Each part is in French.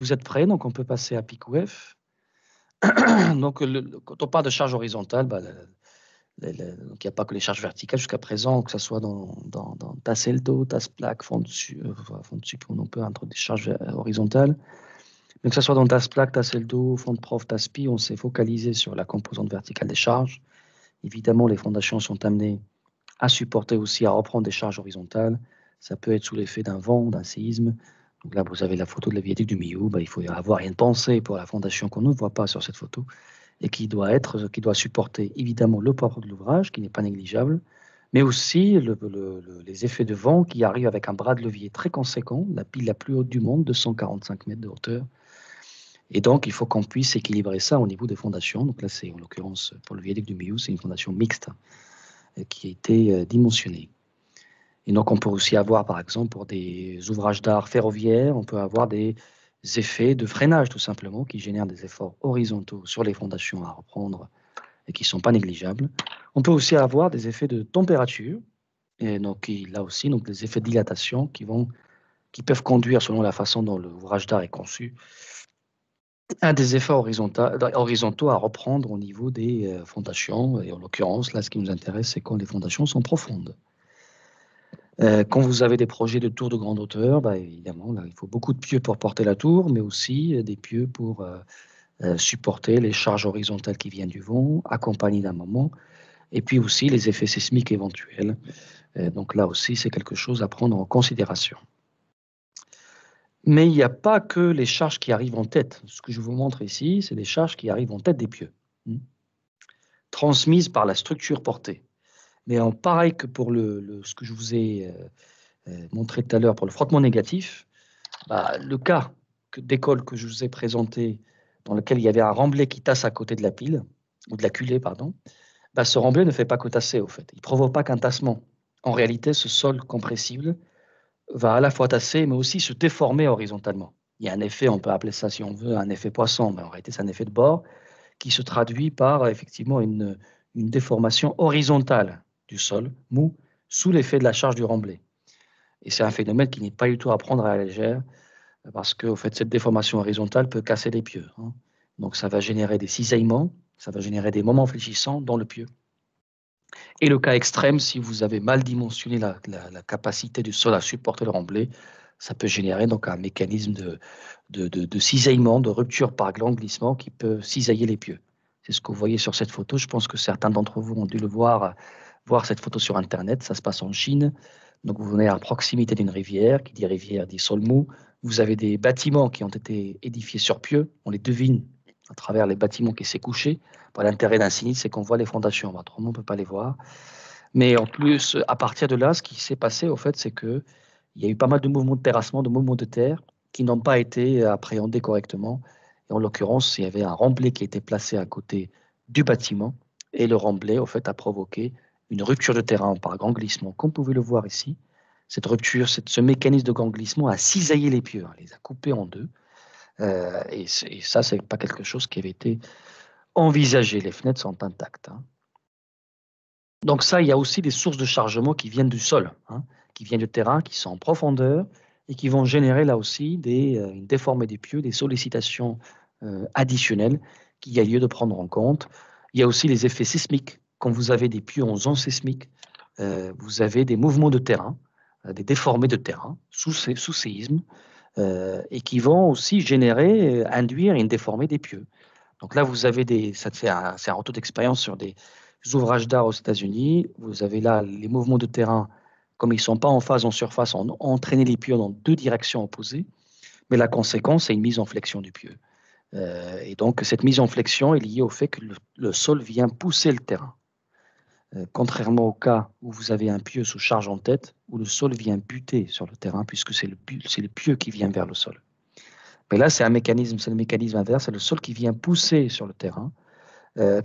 Vous êtes prêts? Donc, on peut passer à PIC-UF. Donc, quand on parle de charge horizontale, bah, donc il n'y a pas que les charges verticales jusqu'à présent, que ce soit dans TAS Eldo, TAS Plaque, fond dessus, on peut introduire des charges horizontales. Mais que ce soit dans TAS Plaque, TAS Eldo, fond de prof, TAS Pi, on s'est focalisé sur la composante verticale des charges. Évidemment, les fondations sont amenées à supporter aussi, à reprendre des charges horizontales. Ça peut être sous l'effet d'un vent, d'un séisme. Donc là, vous avez la photo de la viaduc du Millau. Bah, il faut y avoir une pensée pour la fondation qu'on ne voit pas sur cette photo et qui doit supporter évidemment le poids de l'ouvrage, qui n'est pas négligeable, mais aussi les effets de vent qui arrivent avec un bras de levier très conséquent, la pile la plus haute du monde, 245 mètres de hauteur. Et donc, il faut qu'on puisse équilibrer ça au niveau des fondations. Donc là, c'est en l'occurrence pour le viaduc du Millau, c'est une fondation mixte qui a été dimensionnée. Et donc, on peut aussi avoir, par exemple, pour des ouvrages d'art ferroviaires, on peut avoir des effets de freinage, tout simplement, qui génèrent des efforts horizontaux sur les fondations à reprendre et qui ne sont pas négligeables. On peut aussi avoir des effets de température, et donc là aussi, donc des effets de dilatation qui peuvent conduire, selon la façon dont l'ouvrage d'art est conçu, à des efforts horizontaux à reprendre au niveau des fondations. Et en l'occurrence, là, ce qui nous intéresse, c'est quand les fondations sont profondes. Quand vous avez des projets de tours de grande hauteur, bah, évidemment, là, il faut beaucoup de pieux pour porter la tour, mais aussi des pieux pour supporter les charges horizontales qui viennent du vent, accompagnées d'un moment, et puis aussi les effets sismiques éventuels. Donc là aussi, c'est quelque chose à prendre en considération. Mais il n'y a pas que les charges qui arrivent en tête. Ce que je vous montre ici, c'est des charges qui arrivent en tête des pieux, transmises par la structure portée. Mais en pareil que pour ce que je vous ai montré tout à l'heure pour le frottement négatif, bah, le cas d'école que je vous ai présenté, dans lequel il y avait un remblai qui tasse à côté de la pile, ou de la culée, pardon, bah, ce remblai ne fait pas que tasser, au fait. Il ne provoque pas qu'un tassement. En réalité, ce sol compressible va à la fois tasser, mais aussi se déformer horizontalement. Il y a un effet, on peut appeler ça, si on veut, un effet poisson, mais en réalité, c'est un effet de bord qui se traduit par effectivement une déformation horizontale du sol mou sous l'effet de la charge du remblai. Et c'est un phénomène qui n'est pas du tout à prendre à la légère, parce que au fait, cette déformation horizontale peut casser les pieux. Donc ça va générer des cisaillements, ça va générer des moments fléchissants dans le pieu. Et le cas extrême, si vous avez mal dimensionné la capacité du sol à supporter le remblai, ça peut générer donc un mécanisme de cisaillement, de rupture par glissement qui peut cisailler les pieux. C'est ce que vous voyez sur cette photo. Je pense que certains d'entre vous ont dû le voir cette photo sur Internet. Ça se passe en Chine. Donc vous venez à proximité d'une rivière, qui dit rivière dit sol mou. Vous avez des bâtiments qui ont été édifiés sur pieux. On les devine à travers les bâtiments qui s'est couché. L'intérêt d'un sinistre, c'est qu'on voit les fondations. Autrement, on ne peut pas les voir. Mais en plus, à partir de là, ce qui s'est passé, au fait, c'est qu'il y a eu pas mal de mouvements de terrassement, de mouvements de terre qui n'ont pas été appréhendés correctement. Et en l'occurrence, il y avait un remblai qui était placé à côté du bâtiment. Et le remblai, au fait, a provoqué une rupture de terrain par grand glissement. Comme vous pouvez le voir ici, cette rupture, ce mécanisme de grand glissement a cisaillé les pieux, les a coupés en deux. Et ça, c'est pas quelque chose qui avait été envisagé. Les fenêtres sont intactes. Donc ça, il y a aussi des sources de chargement qui viennent du sol, qui viennent du terrain, qui sont en profondeur et qui vont générer là aussi une déformée des pieux, des sollicitations additionnelles qu'il y a lieu de prendre en compte. Il y a aussi les effets sismiques. Quand vous avez des pieux en zone sismique, vous avez des mouvements de terrain, des déformées de terrain sous séisme, et qui vont aussi générer, induire une déformée des pieux. Donc là, vous avez c'est un retour d'expérience sur des ouvrages d'art aux États-Unis. Vous avez là les mouvements de terrain, comme ils ne sont pas en phase en surface, ont entraîné les pieux dans deux directions opposées. Mais la conséquence, c'est une mise en flexion du pieu. Et donc, cette mise en flexion est liée au fait que le sol vient pousser le terrain. Contrairement au cas où vous avez un pieu sous charge en tête, où le sol vient buter sur le terrain, puisque c'est le pieu qui vient vers le sol. Mais là, c'est le mécanisme inverse, c'est le sol qui vient pousser sur le terrain,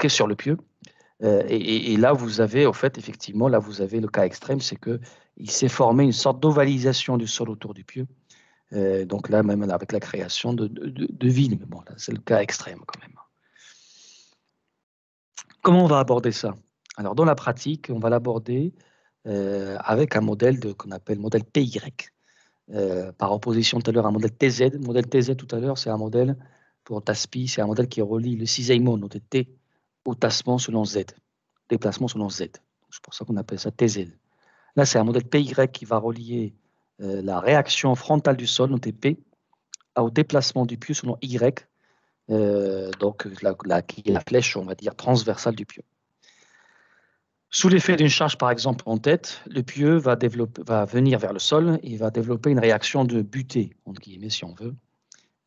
sur le pieu. Et là, vous avez, au fait, effectivement, là, vous avez le cas extrême, c'est qu'il s'est formé une sorte d'ovalisation du sol autour du pieu. Donc là, même avec la création de villes. Mais bon, là, c'est le cas extrême quand même. Comment on va aborder ça? Alors, dans la pratique, on va l'aborder avec un modèle qu'on appelle modèle PY. par opposition tout à l'heure à un modèle TZ. Le modèle TZ tout à l'heure, c'est un modèle pour TASPI, c'est un modèle qui relie le cisaillement, noté T, au tassement selon Z, déplacement selon Z. C'est pour ça qu'on appelle ça TZ. Là, c'est un modèle PY qui va relier la réaction frontale du sol, noté P, au déplacement du pieu selon Y, donc qui est la flèche, on va dire, transversale du pieu. Sous l'effet d'une charge, par exemple, en tête, le pieu va venir vers le sol et va développer une réaction de butée, entre guillemets, si on veut,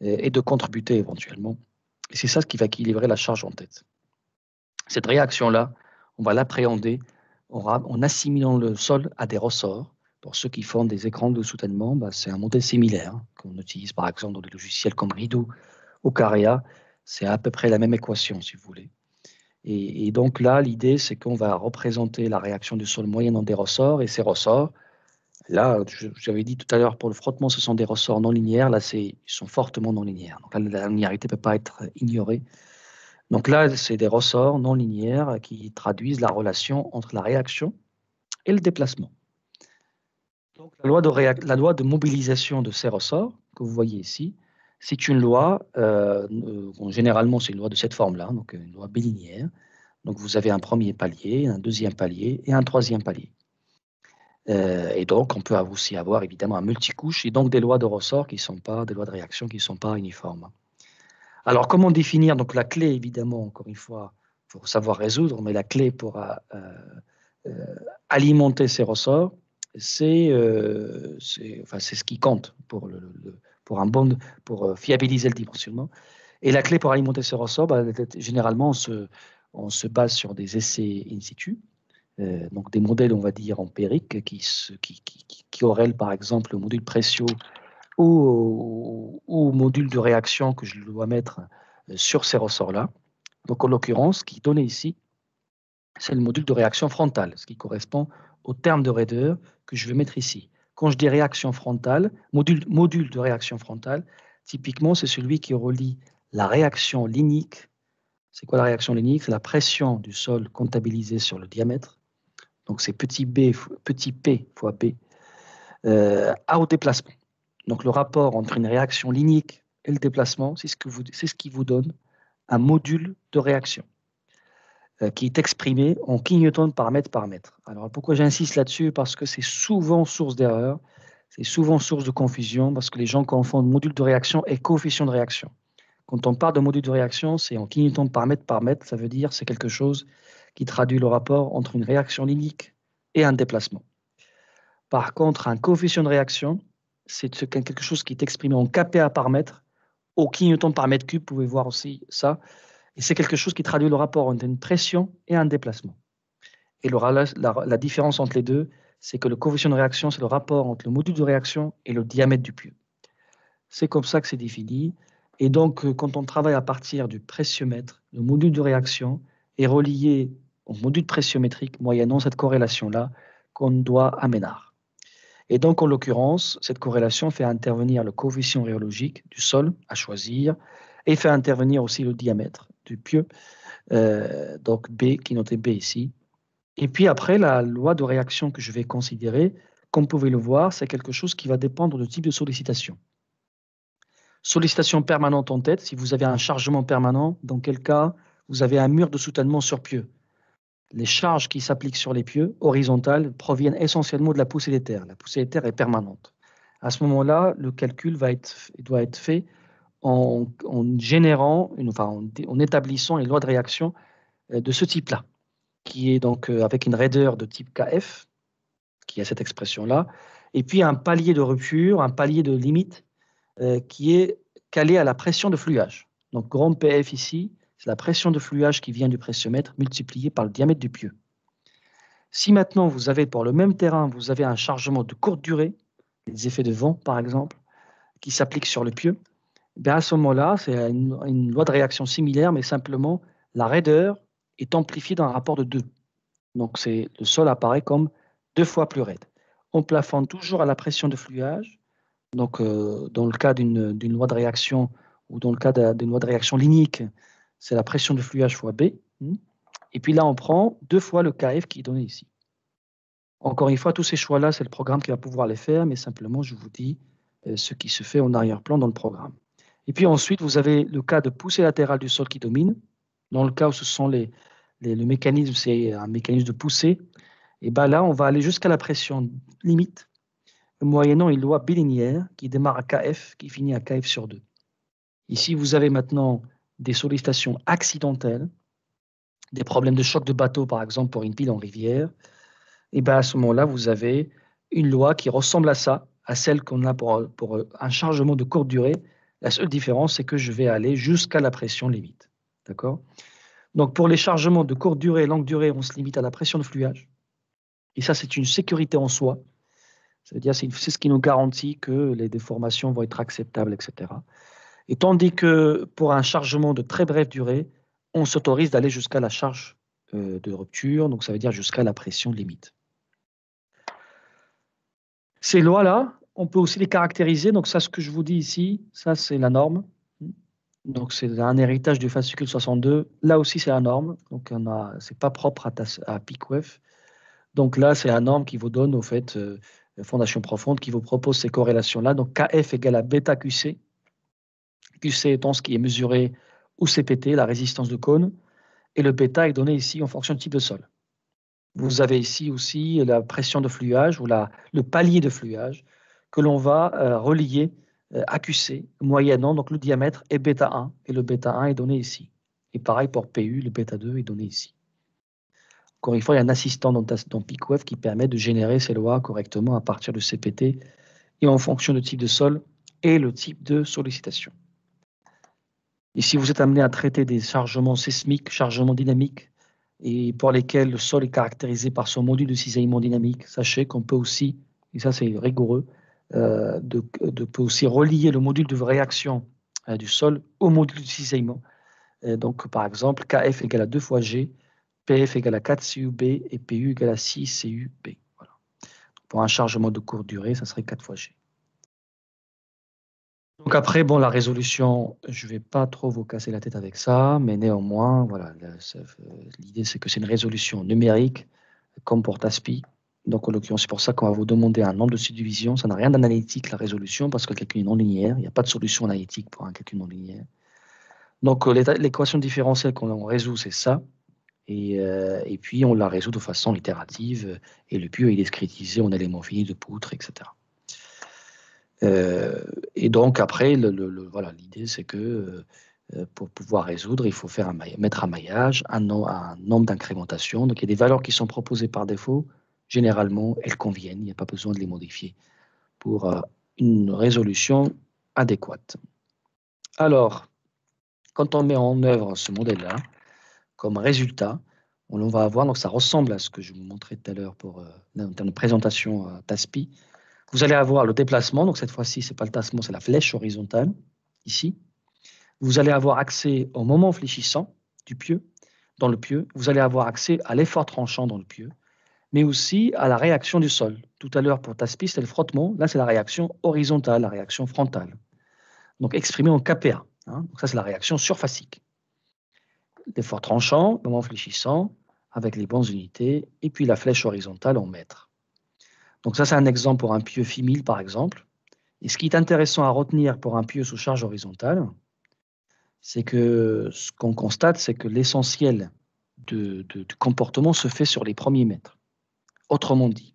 et de contre-butée éventuellement. Et c'est ça ce qui va équilibrer la charge en tête. Cette réaction-là, on va l'appréhender en assimilant le sol à des ressorts. Pour ceux qui font des écrans de soutènement, bah, c'est un modèle similaire qu'on utilise par exemple dans des logiciels comme Rideau ou Carea. C'est à peu près la même équation, si vous voulez. Et donc là, l'idée, c'est qu'on va représenter la réaction du sol moyennant des ressorts. Et ces ressorts, là, j'avais dit tout à l'heure, pour le frottement, ce sont des ressorts non linéaires. Là, ils sont fortement non linéaires. Donc là, la linéarité ne peut pas être ignorée. Donc là, c'est des ressorts non linéaires qui traduisent la relation entre la réaction et le déplacement. Donc, la loi de mobilisation de ces ressorts, que vous voyez ici, c'est une loi, bon, généralement c'est une loi de cette forme-là, donc une loi bilinéaire. Donc vous avez un premier palier, un deuxième palier et un troisième palier. Et donc on peut aussi avoir évidemment un multicouche et donc des lois de ressort qui ne sont pas, des lois de réaction qui ne sont pas uniformes. Alors comment définir donc la clé, évidemment, encore une fois, il faut savoir résoudre, mais la clé pour alimenter ces ressorts, enfin, c'est ce qui compte pour pour fiabiliser le dimensionnement. Et la clé pour alimenter ces ressorts, bah, généralement, on se base sur des essais in situ, donc des modèles, on va dire, empiriques qui corrèlent par exemple le module Pressio ou module de réaction que je dois mettre sur ces ressorts-là. Donc en l'occurrence, ce qui est donné ici, c'est le module de réaction frontale, ce qui correspond au terme de raideur que je vais mettre ici. Quand je dis réaction frontale, module de réaction frontale, typiquement, c'est celui qui relie la réaction linique. C'est quoi la réaction linique? C'est la pression du sol comptabilisée sur le diamètre. Donc c'est petit p fois p au déplacement. Donc le rapport entre une réaction linique et le déplacement, c'est ce qui vous donne un module de réaction qui est exprimé en kilonewtons par mètre par mètre. Alors pourquoi j'insiste là-dessus? Parce que c'est souvent source d'erreur, c'est souvent source de confusion, parce que les gens confondent module de réaction et coefficient de réaction. Quand on parle de module de réaction, c'est en kilonewtons par mètre, ça veut dire c'est quelque chose qui traduit le rapport entre une réaction linique et un déplacement. Par contre, un coefficient de réaction, c'est quelque chose qui est exprimé en kPa par mètre, au kilonewton par mètre cube, vous pouvez voir aussi ça, et c'est quelque chose qui traduit le rapport entre une pression et un déplacement. Et la différence entre les deux, c'est que le coefficient de réaction, c'est le rapport entre le module de réaction et le diamètre du pieu. C'est comme ça que c'est défini. Et donc, quand on travaille à partir du pressiomètre, le module de réaction est relié au module pressiométrique, moyennant cette corrélation-là qu'on doit à Ménard. Et donc, en l'occurrence, cette corrélation fait intervenir le coefficient rhéologique du sol à choisir et fait intervenir aussi le diamètre du pieu, donc B, qui est noté B ici. Et puis après, la loi de réaction que je vais considérer, comme vous pouvez le voir, c'est quelque chose qui va dépendre du type de sollicitation. Sollicitation permanente en tête, si vous avez un chargement permanent, dans quel cas vous avez un mur de soutènement sur pieux. Les charges qui s'appliquent sur les pieux horizontales proviennent essentiellement de la poussée des terres. La poussée des terres est permanente. À ce moment-là, le calcul doit être fait en générant, en établissant une loi de réaction de ce type-là, qui est donc avec une raideur de type KF, qui a cette expression-là, et puis un palier de rupture, un palier de limite qui est calé à la pression de fluage. Donc grand PF ici, c'est la pression de fluage qui vient du pressiomètre multipliée par le diamètre du pieu. Si maintenant vous avez pour le même terrain, vous avez un chargement de courte durée, les effets de vent par exemple, qui s'appliquent sur le pieu, à ce moment-là, c'est une loi de réaction similaire, mais simplement la raideur est amplifiée d'un rapport de 2. Donc le sol apparaît comme 2 fois plus raide. On plafonne toujours à la pression de fluage. Donc dans le cas d'une loi de réaction ou dans le cas d'une loi de réaction linique, c'est la pression de fluage fois B. Et puis là, on prend 2 fois le KF qui est donné ici. Encore une fois, tous ces choix-là, c'est le programme qui va pouvoir les faire, mais simplement, je vous dis ce qui se fait en arrière-plan dans le programme. Et puis ensuite, vous avez le cas de poussée latérale du sol qui domine. Dans le cas où ce sont le mécanisme, c'est un mécanisme de poussée, et ben là, on va aller jusqu'à la pression limite, moyennant une loi bilinéaire qui démarre à KF, qui finit à KF sur 2. Ici, vous avez maintenant des sollicitations accidentelles, des problèmes de choc de bateau, par exemple, pour une pile en rivière. Et ben à ce moment-là, vous avez une loi qui ressemble à ça, à celle qu'on a pour un chargement de courte durée. La seule différence, c'est que je vais aller jusqu'à la pression limite. D'accord? Donc, pour les chargements de courte durée et longue durée, on se limite à la pression de fluage. Et ça, c'est une sécurité en soi. Ça veut dire c'est ce qui nous garantit que les déformations vont être acceptables, etc. Et tandis que pour un chargement de très brève durée, on s'autorise d'aller jusqu'à la charge de rupture, donc ça veut dire jusqu'à la pression limite. Ces lois-là, on peut aussi les caractériser. Donc ça, ce que je vous dis ici, ça c'est la norme. Donc c'est un héritage du fascicule 62. Là aussi c'est la norme. Donc c'est pas propre à PeakWave. Donc là c'est la norme qui vous donne au fait fondation profonde qui vous propose ces corrélations-là. Donc KF égale à bêta QC. QC étant ce qui est mesuré ou CPT, la résistance de cône. Et le bêta est donné ici en fonction de type de sol. Vous avez ici aussi la pression de fluage ou le palier de fluage que l'on va relier à QC, moyennant donc le diamètre est bêta 1, et le bêta 1 est donné ici. Et pareil pour PU, le bêta 2 est donné ici. Encore une fois, il y a un assistant dans PeakWave qui permet de générer ces lois correctement à partir de CPT et en fonction du type de sol et le type de sollicitation. Et si vous êtes amené à traiter des chargements sismiques, chargements dynamiques, et pour lesquels le sol est caractérisé par son module de cisaillement dynamique, sachez qu'on peut aussi, et ça c'est rigoureux, peut aussi relier le module de réaction du sol au module de cisaillement. Donc par exemple, KF égale à 2 fois G, PF égale à 4 CUB et PU égale à 6 CUB. Voilà. Pour un chargement de courte durée, ça serait 4 fois G. Donc après, bon, la résolution, je ne vais pas trop vous casser la tête avec ça, mais néanmoins, voilà, l'idée c'est que c'est une résolution numérique, comme pour TASPI. Donc en l'occurrence, c'est pour ça qu'on va vous demander un nombre de subdivisions. Ça n'a rien d'analytique, la résolution, parce que le calcul est non linéaire. Il n'y a pas de solution analytique pour un calcul non linéaire. Donc l'équation différentielle qu'on résout, c'est ça. Et puis on la résout de façon itérative. Et le pieu est discrétisé en éléments finis de poutre, etc. Et donc après, voilà, l'idée c'est que pour pouvoir résoudre, il faut mettre un maillage, un nombre d'incrémentation. Donc il y a des valeurs qui sont proposées par défaut. Généralement, elles conviennent, il n'y a pas besoin de les modifier pour une résolution adéquate. Alors, quand on met en œuvre ce modèle-là, comme résultat, on va avoir, donc ça ressemble à ce que je vous montrais tout à l'heure en termes de présentation TASPI. Vous allez avoir le déplacement, donc cette fois-ci, ce n'est pas le tassement, c'est la flèche horizontale, ici. Vous allez avoir accès au moment fléchissant du pieu, dans le pieu. Vous allez avoir accès à l'effort tranchant dans le pieu, mais aussi à la réaction du sol. Tout à l'heure, pour TASPI, c'était le frottement. Là, c'est la réaction horizontale, la réaction frontale. Donc, exprimée en KPA. Donc ça, c'est la réaction surfacique. L'effort tranchant, moment fléchissant, avec les bonnes unités, et puis la flèche horizontale en mètres. Donc ça, c'est un exemple pour un pieu FI1000, par exemple. Et ce qui est intéressant à retenir pour un pieu sous charge horizontale, c'est que ce qu'on constate, c'est que l'essentiel du comportement se fait sur les premiers mètres. Autrement dit,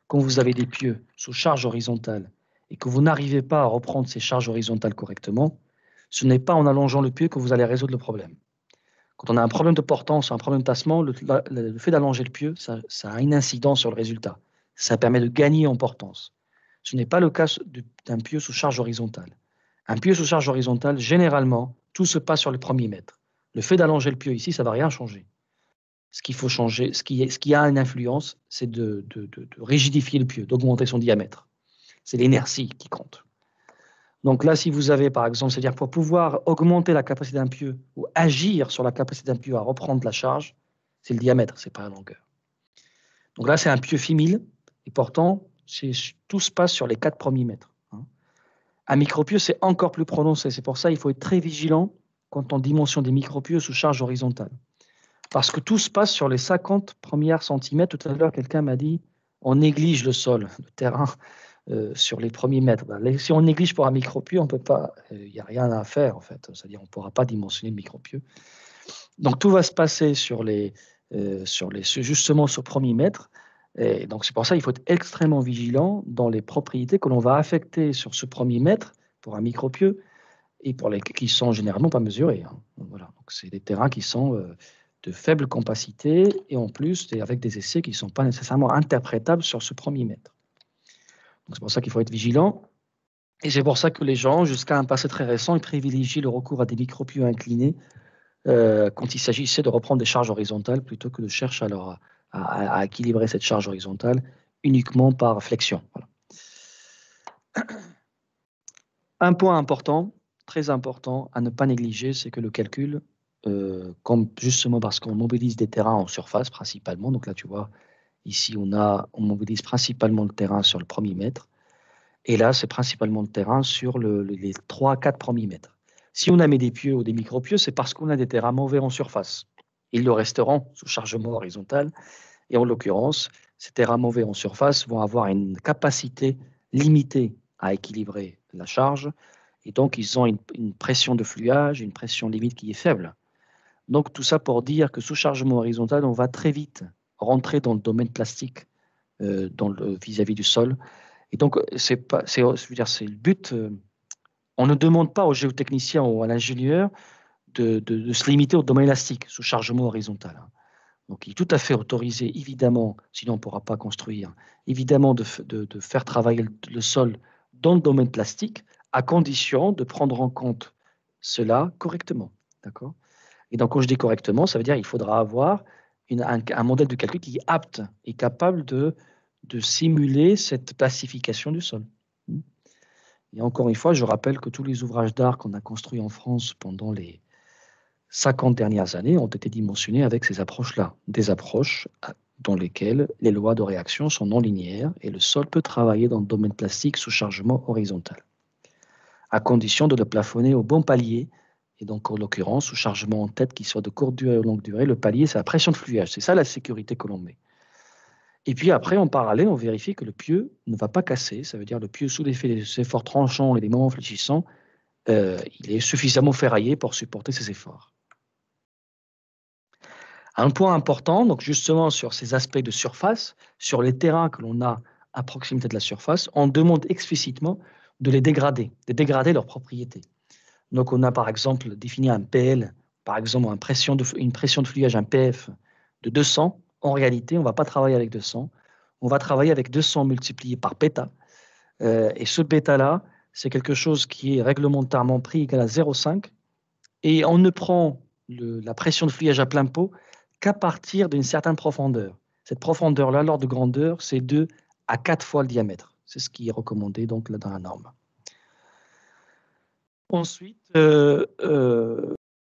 quand vous avez des pieux sous charge horizontale et que vous n'arrivez pas à reprendre ces charges horizontales correctement, ce n'est pas en allongeant le pieu que vous allez résoudre le problème. Quand on a un problème de portance, un problème de tassement, le fait d'allonger le pieu, ça a une incidence sur le résultat. Ça permet de gagner en portance. Ce n'est pas le cas d'un pieu sous charge horizontale. Un pieu sous charge horizontale, généralement, tout se passe sur le premier mètre. Le fait d'allonger le pieu ici, ça ne va rien changer. Ce qu'il faut changer, ce qui a une influence, c'est de rigidifier le pieu, d'augmenter son diamètre. C'est l'inertie qui compte. Donc là, si vous avez, par exemple, c'est-à-dire pour pouvoir augmenter la capacité d'un pieu ou agir sur la capacité d'un pieu à reprendre la charge, c'est le diamètre, ce n'est pas la longueur. Donc là, c'est un pieu FI1000, et pourtant, tout se passe sur les 4 premiers mètres. Un micropieu, c'est encore plus prononcé. C'est pour ça qu'il faut être très vigilant quand on dimensionne des micropieux sous charge horizontale. Parce que tout se passe sur les 50 premiers centimètres. Tout à l'heure, quelqu'un m'a dit on néglige le sol, le terrain sur les premiers mètres. Si on néglige pour un micropieux, on peut pas, il n'y a rien à faire en fait. C'est-à-dire on ne pourra pas dimensionner le micropieux. Donc tout va se passer justement sur le premier mètre. Et donc c'est pour ça qu'il faut être extrêmement vigilant dans les propriétés que l'on va affecter sur ce premier mètre pour un micropieux et pour les qui sont généralement pas mesurés. Hein. Voilà. Donc c'est des terrains qui sont de faible compacité et en plus avec des essais qui ne sont pas nécessairement interprétables sur ce premier mètre. C'est pour ça qu'il faut être vigilant. Et c'est pour ça que les gens, jusqu'à un passé très récent, ils privilégient le recours à des micropieux inclinés quand il s'agissait de reprendre des charges horizontales plutôt que de chercher à équilibrer cette charge horizontale uniquement par flexion. Voilà. Un point important, très important à ne pas négliger, c'est que le calcul, comme justement parce qu'on mobilise des terrains en surface principalement, donc là tu vois, ici on mobilise principalement le terrain sur le premier mètre, et là c'est principalement le terrain sur les 3-4 premiers mètres. Si on a mis des pieux ou des micropieux, c'est parce qu'on a des terrains mauvais en surface. Ils le resteront sous chargement horizontal, et en l'occurrence, ces terrains mauvais en surface vont avoir une capacité limitée à équilibrer la charge, et donc ils ont une pression de fluage, une pression limite qui est faible. Donc tout ça pour dire que sous chargement horizontal, on va très vite rentrer dans le domaine plastique vis-à-vis du sol. Et donc c'est le but. On ne demande pas aux géotechniciens ou à l'ingénieur de se limiter au domaine élastique sous chargement horizontal. Donc, il est tout à fait autorisé, évidemment, sinon on ne pourra pas construire, évidemment de faire travailler le sol dans le domaine plastique, à condition de prendre en compte cela correctement. D'accord? Et donc, quand je dis correctement, ça veut dire qu'il faudra avoir un modèle de calcul qui est apte et capable de simuler cette plastification du sol. Et encore une fois, je rappelle que tous les ouvrages d'art qu'on a construits en France pendant les 50 dernières années ont été dimensionnés avec ces approches-là, des approches dans lesquelles les lois de réaction sont non linéaires et le sol peut travailler dans le domaine plastique sous chargement horizontal, à condition de le plafonner au bon palier, et donc en l'occurrence sous chargement en tête qui soit de courte durée ou longue durée. Le palier, c'est la pression de fluage, c'est ça la sécurité que l'on met. Et puis après, en parallèle, on vérifie que le pieu ne va pas casser, ça veut dire le pieu sous l'effet des efforts tranchants et des moments fléchissants, il est suffisamment ferraillé pour supporter ces efforts. Un point important, donc justement sur ces aspects de surface, sur les terrains que l'on a à proximité de la surface, on demande explicitement de dégrader leurs propriétés. Donc on a par exemple défini un PL, par exemple une pression de fluage, un PF de 200. En réalité, on ne va pas travailler avec 200, on va travailler avec 200 multiplié par bêta. Et ce bêta-là, c'est quelque chose qui est réglementairement pris égal à 0,5. Et on ne prend la pression de fluage à plein pot qu'à partir d'une certaine profondeur. Cette profondeur-là, l'ordre de grandeur, c'est 2 à 4 fois le diamètre. C'est ce qui est recommandé donc, là, dans la norme. Ensuite,